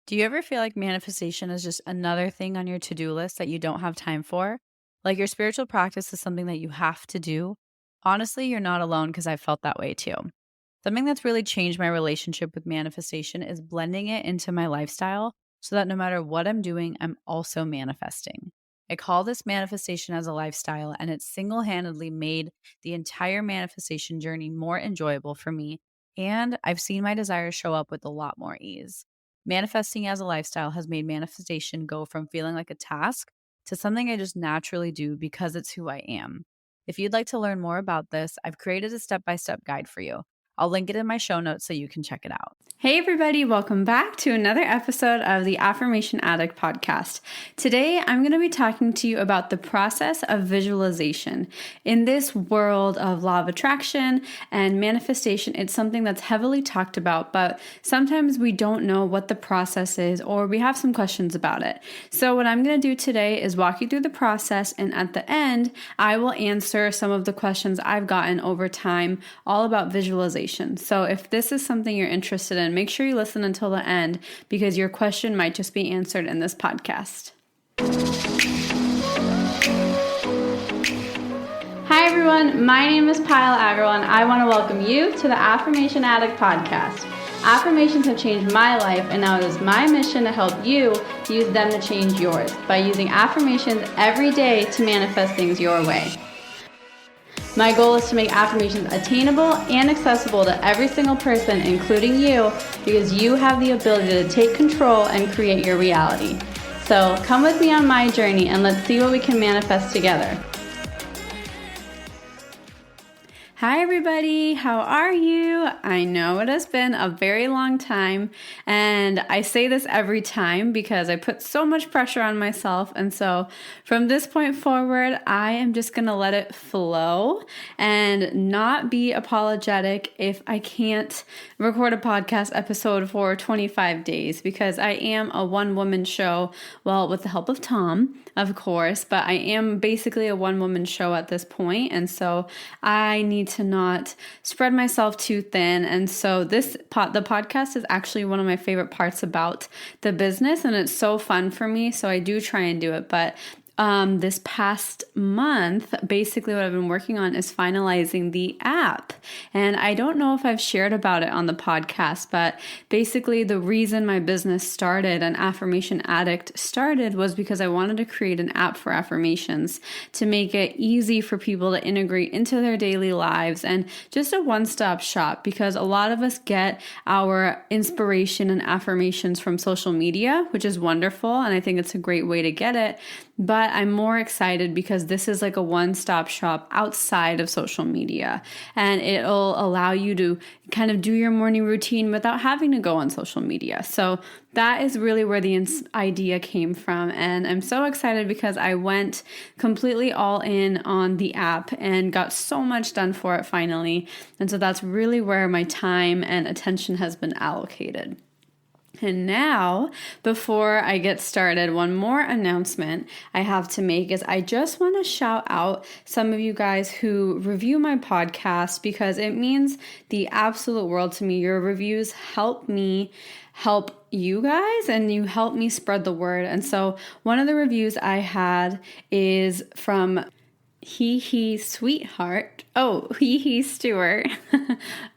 Do you ever feel like manifestation is just another thing on your to-do list that you don't have time for? Like your spiritual practice is something that you have to do? Honestly, you're not alone because I felt that way too. Something that's really changed my relationship with manifestation is blending it into my lifestyle so that no matter what I'm doing, I'm also manifesting. I call this manifestation as a lifestyle, and it's single handedly made the entire manifestation journey more enjoyable for me. And I've seen my desires show up with a lot more ease. Manifesting as a lifestyle has made manifestation go from feeling like a task to something I just naturally do because it's who I am. If you'd like to learn more about this, I've created a step by step guide for you. I'll link it in my show notes so you can check it out. Hey everybody, welcome back to another episode of the Affirmation Addict podcast. Today I'm going to be talking to you about the process of visualization. In this world of law of attraction and manifestation, it's something that's heavily talked about, but sometimes we don't know what the process is or we have some questions about it. So what I'm going to do today is walk you through the process, and at the end, I will answer some of the questions I've gotten over time all about visualization. So if this is something you're interested in, make sure you listen until the end because your question might just be answered in this podcast. Hi everyone, my name is Pyle Averill and I want to welcome you to the Affirmation Addict podcast. Affirmations have changed my life, and now it is my mission to help you use them to change yours by using affirmations every day to manifest things your way. My goal is to make affirmations attainable and accessible to every single person, including you, because you have the ability to take control and create your reality. So come with me on my journey and let's see what we can manifest together. Hi everybody, how are you? I know it has been a very long time, and I say this every time because I put so much pressure on myself, and so from this point forward, I am just going to let it flow and not be apologetic if I can't record a podcast episode for 25 days because I am a one-woman show, well, with the help of Tom, of course, but I am basically a one-woman show at this point, and so I need to not spread myself too thin. And so the podcast is actually one of my favorite parts about the business, and it's so fun for me. So I do try and do it. But this past month, basically what I've been working on is finalizing the app. And I don't know if I've shared about it on the podcast, but basically the reason my business started and Affirmation Addict started was because I wanted to create an app for affirmations to make it easy for people to integrate into their daily lives and just a one-stop shop, because a lot of us get our inspiration and affirmations from social media, which is wonderful. And I think it's a great way to get it. But I'm more excited because this is like a one-stop shop outside of social media, and it'll allow you to kind of do your morning routine without having to go on social media. So that is really where the idea came from. And I'm so excited because I went completely all in on the app and got so much done for it finally. And so that's really where my time and attention has been allocated. And now, before I get started, one more announcement I have to make is I just want to shout out some of you guys who review my podcast because it means the absolute world to me. Your reviews help me help you guys, and you help me spread the word. And so one of the reviews I had is from He Sweetheart. Oh, He Stewart.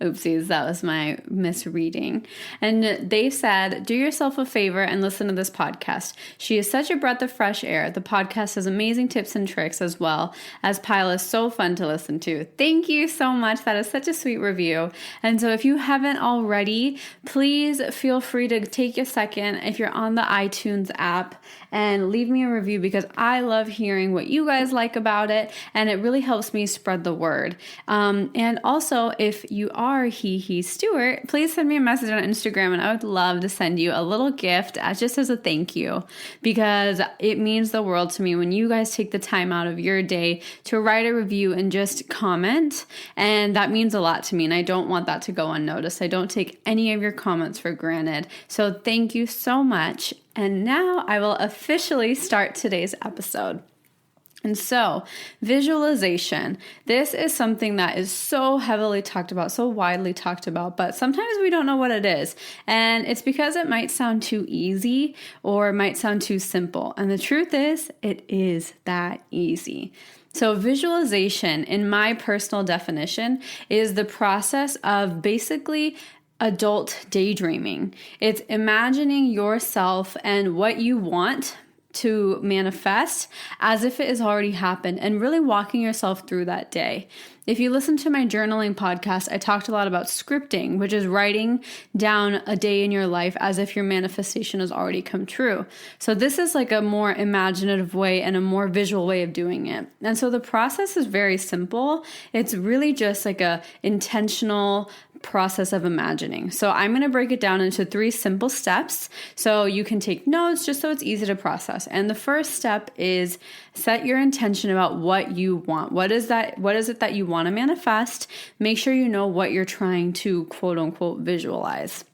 Oopsies, that was my misreading. And they said, do yourself a favor and listen to this podcast. She is such a breath of fresh air. The podcast has amazing tips and tricks as well as Pyle is so fun to listen to. Thank you so much. That is such a sweet review. And so if you haven't already, please feel free to take a second if you're on the iTunes app and leave me a review because I love hearing what you guys like about it, and it really helps me spread the word. And also, if you are He Stewart, please send me a message on Instagram, and I would love to send you a little gift just as a thank you, because it means the world to me when you guys take the time out of your day to write a review and just comment, and that means a lot to me, and I don't want that to go unnoticed. I don't take any of your comments for granted, so thank you so much. And now I will officially start today's episode. And so, visualization. This is something that is so heavily talked about, so widely talked about, but sometimes we don't know what it is. And it's because it might sound too easy or it might sound too simple. And the truth is, it is that easy. So, visualization, in my personal definition, is the process of basically adult daydreaming. It's imagining yourself and what you want to manifest as if it has already happened and really walking yourself through that day. If you listen to my journaling podcast, I talked a lot about scripting, which is writing down a day in your life as if your manifestation has already come true. So this is like a more imaginative way and a more visual way of doing it. And so the process is very simple. It's really just like a intentional process of imagining. So I'm going to break it down into 3 simple steps so you can take notes just so it's easy to process. And the first step is set your intention about what you want. What is it that you want to manifest? Make sure you know what you're trying to quote unquote visualize.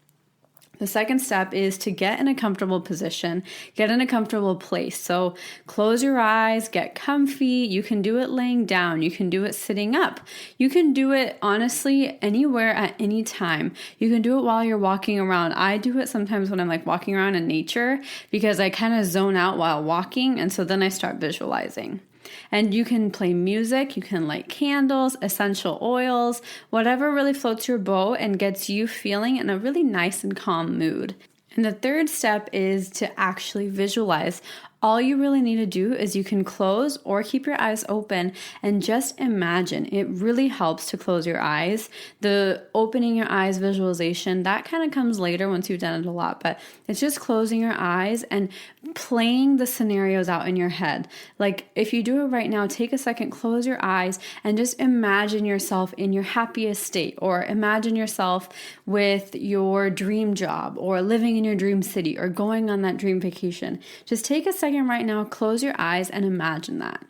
The second step is to get in a comfortable position, get in a comfortable place. So close your eyes, get comfy. You can do it laying down. You can do it sitting up. You can do it honestly anywhere at any time. You can do it while you're walking around. I do it sometimes when I'm like walking around in nature because I kind of zone out while walking. And so then I start visualizing. And you can play music, you can light candles, essential oils, whatever really floats your boat and gets you feeling in a really nice and calm mood. And the third step is to actually visualize. All you really need to do is you can close or keep your eyes open and just imagine. It really helps to close your eyes. The opening your eyes visualization, that kind of comes later once you've done it a lot, but it's just closing your eyes and playing the scenarios out in your head. Like if you do it right now, take a second, close your eyes and just imagine yourself in your happiest state, or imagine yourself with your dream job or living in your dream city or going on that dream vacation. Just take a second right now, close your eyes and imagine that.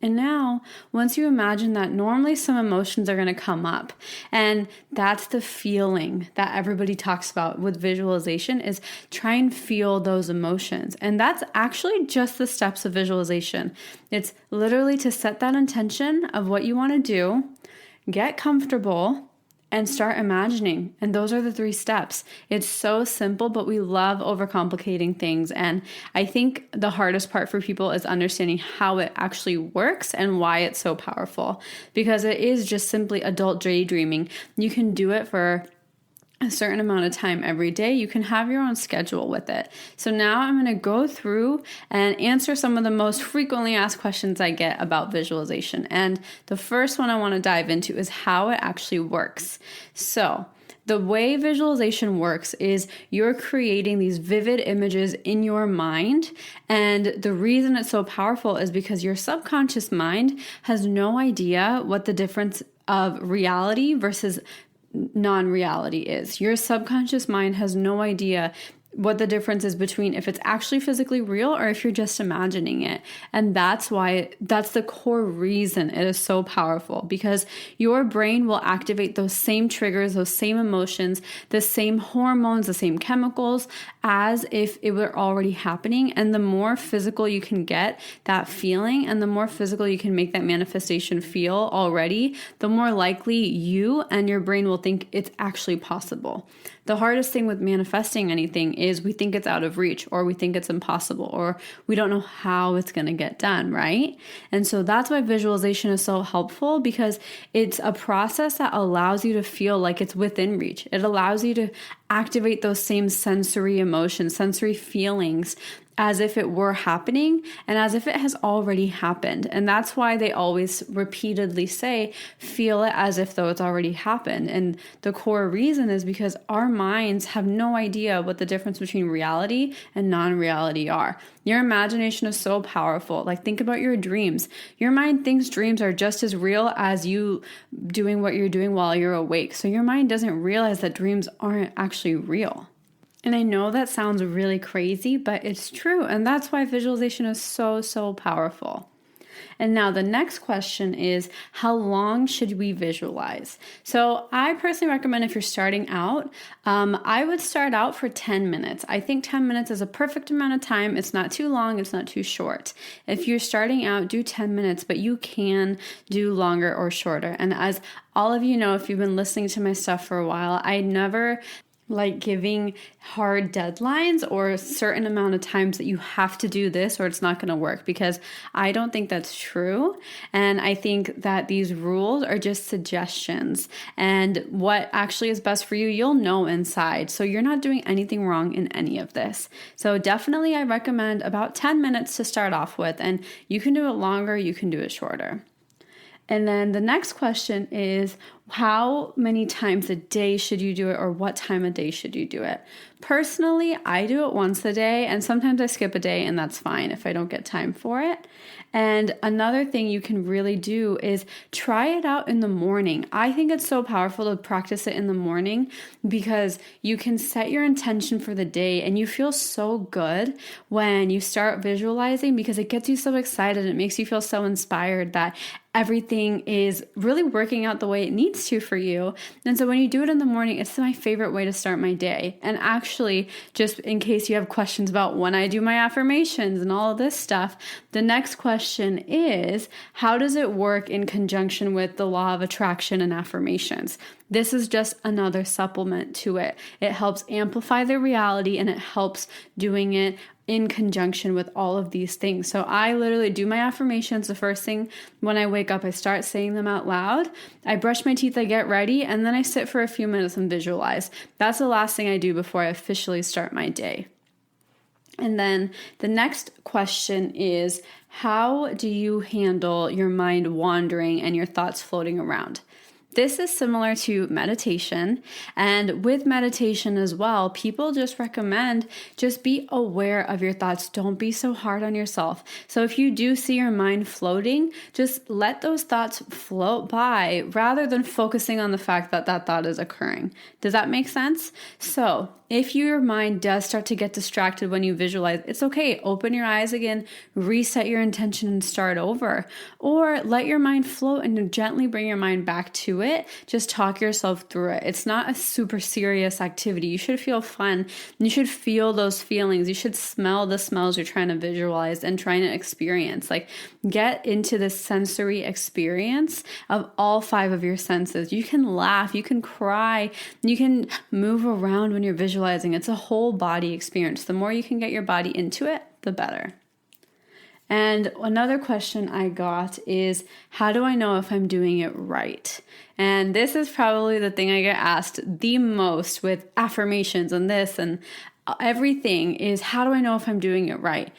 And now, once you imagine that, normally some emotions are going to come up. And that's the feeling that everybody talks about with visualization, is try and feel those emotions. And that's actually just the steps of visualization. It's literally to set that intention of what you want to do, get comfortable, and start imagining. And those are the 3 steps. It's so simple, but we love overcomplicating things. And I think the hardest part for people is understanding how it actually works and why it's so powerful, because it is just simply adult daydreaming. You can do it for a certain amount of time every day. You can have your own schedule with it. So now I'm going to go through and answer some of the most frequently asked questions I get about visualization. And the first one I want to dive into is how it actually works. So the way visualization works is you're creating these vivid images in your mind. And the reason it's so powerful is because your subconscious mind has no idea what the difference of reality versus non-reality is. Your subconscious mind has no idea what the difference is between if it's actually physically real or if you're just imagining it. And that's the core reason it is so powerful, because your brain will activate those same triggers, those same emotions, the same hormones, the same chemicals as if it were already happening. And the more physical you can get that feeling and the more physical you can make that manifestation feel already, the more likely you and your brain will think it's actually possible. The hardest thing with manifesting anything is we think it's out of reach, or we think it's impossible, or we don't know how it's going to get done, right? And so that's why visualization is so helpful, because it's a process that allows you to feel like it's within reach. It allows you to activate those same sensory emotions, sensory feelings, as if it were happening and as if it has already happened. And that's why they always repeatedly say, feel it as if though it's already happened. And the core reason is because our minds have no idea what the difference between reality and non-reality are. Your imagination is so powerful. Like, think about your dreams. Your mind thinks dreams are just as real as you doing what you're doing while you're awake. So your mind doesn't realize that dreams aren't actually real. And I know that sounds really crazy, but it's true. And that's why visualization is so, so powerful. And now the next question is, how long should we visualize? So I personally recommend, if you're starting out, I would start out for 10 minutes. I think 10 minutes is a perfect amount of time. It's not too long, it's not too short. If you're starting out, do 10 minutes, but you can do longer or shorter. And as all of you know, if you've been listening to my stuff for a while, I never like giving hard deadlines or a certain amount of times that you have to do this or it's not going to work, because I don't think that's true. And I think that these rules are just suggestions, and what actually is best for you, you'll know inside. So you're not doing anything wrong in any of this. So definitely I recommend about 10 minutes to start off with, and you can do it longer, you can do it shorter. And then the next question is, how many times a day should you do it, or what time of day should you do it? Personally, I do it once a day, and sometimes I skip a day, and that's fine if I don't get time for it. And another thing you can really do is try it out in the morning. I think it's so powerful to practice it in the morning, because you can set your intention for the day and you feel so good when you start visualizing, because it gets you so excited. It makes you feel so inspired that everything is really working out the way it needs to for you. And so when you do it in the morning, it's my favorite way to start my day. And actually, just in case you have questions about when I do my affirmations and all of this stuff, the next question is, how does it work in conjunction with the law of attraction and affirmations? This is just another supplement to it. It helps amplify the reality, and it helps doing it in conjunction with all of these things. So I literally do my affirmations the first thing when I wake up. I start saying them out loud. I brush my teeth, I get ready, and then I sit for a few minutes and visualize. That's the last thing I do before I officially start my day. And then the next question is, how do you handle your mind wandering and your thoughts floating around? This is similar to meditation, and with meditation as well, people just recommend just be aware of your thoughts. Don't be so hard on yourself. So if you do see your mind floating, just let those thoughts float by rather than focusing on the fact that that thought is occurring. Does that make sense? So if your mind does start to get distracted when you visualize, it's okay. Open your eyes again, reset your intention, and start over. Or let your mind float and gently bring your mind back to it. Just talk yourself through it. It's not a super serious activity. You should feel fun. You should feel those feelings. You should smell the smells you're trying to visualize and trying to experience. Like, get into the sensory experience of all 5 of your senses. You can laugh, you can cry, you can move around when you're visualizing. It's a whole body experience. The more you can get your body into it, the better. And another question I got is, how do I know if I'm doing it right? And this is probably the thing I get asked the most with affirmations and this and everything is, how do I know if I'm doing it right?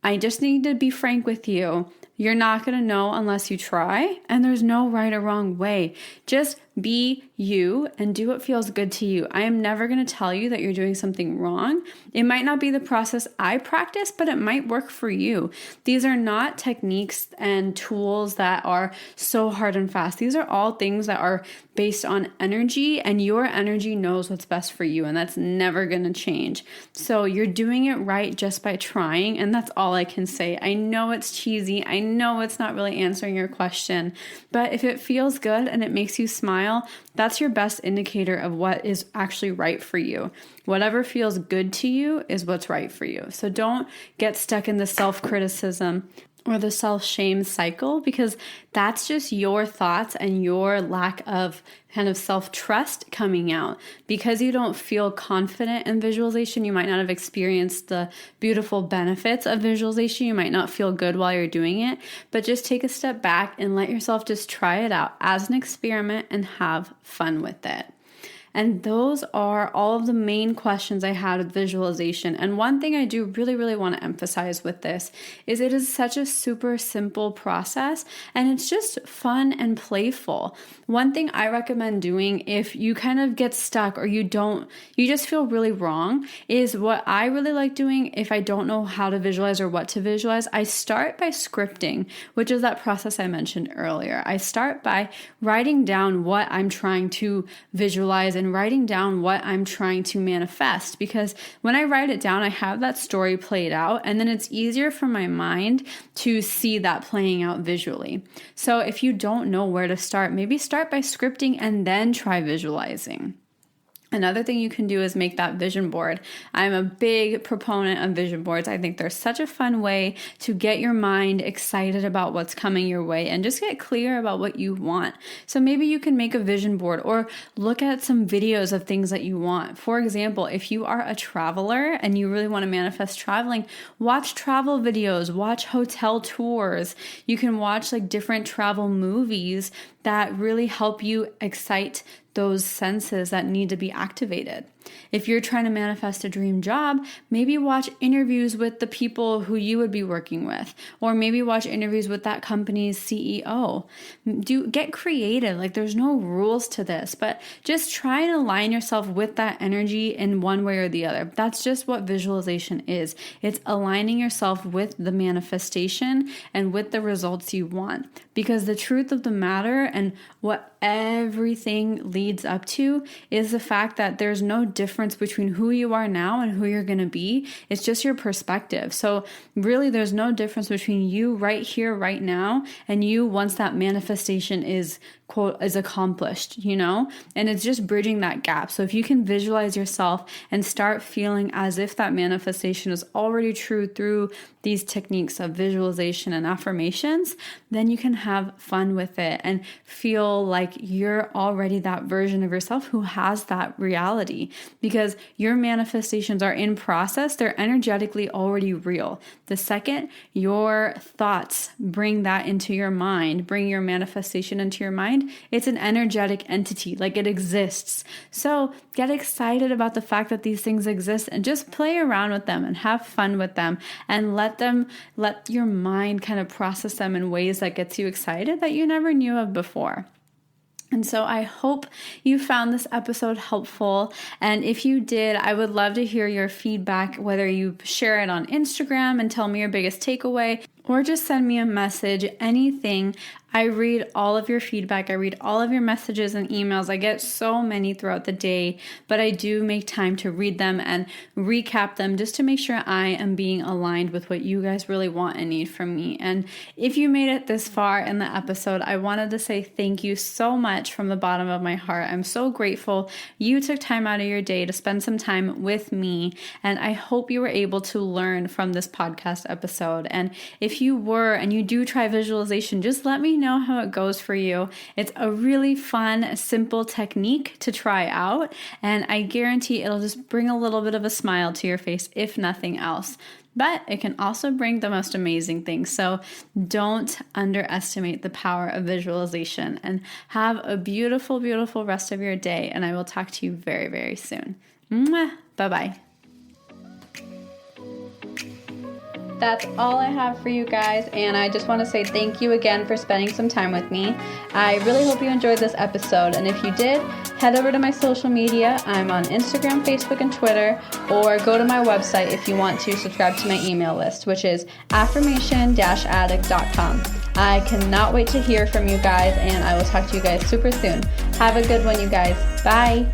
I just need to be frank with you. You're not going to know unless you try, and there's no right or wrong way. Just be you and do what feels good to you. I am never going to tell you that you're doing something wrong. It might not be the process I practice, but it might work for you. These are not techniques and tools that are so hard and fast. These are all things that are based on energy, and your energy knows what's best for you, and that's never going to change. So you're doing it right just by trying, and that's all I can say. I know it's cheesy. I know it's not really answering your question, but if it feels good and it makes you smile, that's your best indicator of what is actually right for you. Whatever feels good to you is what's right for you. So don't get stuck in the self-criticism or the self-shame cycle, because that's just your thoughts and your lack of kind of self-trust coming out. Because you don't feel confident in visualization, you might not have experienced the beautiful benefits of visualization. You might not feel good while you're doing it, but just take a step back and let yourself just try it out as an experiment and have fun with it. And those are all of the main questions I had with visualization. And one thing I do really, really want to emphasize with this is it is such a super simple process, and it's just fun and playful. One thing I recommend doing if you kind of get stuck or you just feel really wrong, is what I really like doing if I don't know how to visualize or what to visualize. I start by scripting, which is that process I mentioned earlier. I start by writing down what I'm trying to visualize and writing down what I'm trying to manifest, because when I write it down, I have that story played out, and then it's easier for my mind to see that playing out visually. So if you don't know where to start, maybe start by scripting and then try visualizing. Another thing you can do is make that vision board. I'm a big proponent of vision boards. I think they're such a fun way to get your mind excited about what's coming your way and just get clear about what you want. So maybe you can make a vision board or look at some videos of things that you want. For example, if you are a traveler and you really want to manifest traveling, watch travel videos, watch hotel tours. You can watch like different travel movies that really help you excite those senses that need to be activated. If you're trying to manifest a dream job, maybe watch interviews with the people who you would be working with, or maybe watch interviews with that company's CEO. Get creative. Like there's no rules to this, but just try and align yourself with that energy in one way or the other. That's just what visualization is. It's aligning yourself with the manifestation and with the results you want. Because the truth of the matter and what everything leads up to is the fact that there's no difference between who you are now and who you're going to be. It's just your perspective. So really there's no difference between you right here, right now, and you once that manifestation is accomplished, and it's just bridging that gap. So if you can visualize yourself and start feeling as if that manifestation is already true through these techniques of visualization and affirmations, then you can have fun with it and feel like you're already that version of yourself who has that reality, because your manifestations are in process. They're energetically already real. The second your thoughts bring that into your mind, bring your manifestation into your mind, it's an energetic entity, like it exists. So get excited about the fact that these things exist and just play around with them and have fun with them and let your mind kind of process them in ways that gets you excited that you never knew of before. And so I hope you found this episode helpful. And if you did, I would love to hear your feedback, whether you share it on Instagram and tell me your biggest takeaway, or just send me a message, anything. I read all of your feedback. I read all of your messages and emails. I get so many throughout the day, but I do make time to read them and recap them just to make sure I am being aligned with what you guys really want and need from me. And if you made it this far in the episode, I wanted to say thank you so much from the bottom of my heart. I'm so grateful you took time out of your day to spend some time with me, and I hope you were able to learn from this podcast episode. And if you were and you do try visualization, just let me know how it goes for you. It's a really fun, simple technique to try out, and I guarantee it'll just bring a little bit of a smile to your face, if nothing else. But it can also bring the most amazing things. So don't underestimate the power of visualization, and have a beautiful, beautiful rest of your day. And I will talk to you very, very soon. Mwah! Bye-bye. That's all I have for you guys, and I just want to say thank you again for spending some time with me. I really hope you enjoyed this episode, and if you did, head over to my social media. I'm on Instagram, Facebook, and Twitter, or go to my website if you want to subscribe to my email list, which is affirmation-addict.com. I cannot wait to hear from you guys, and I will talk to you guys super soon. Have a good one, you guys. Bye!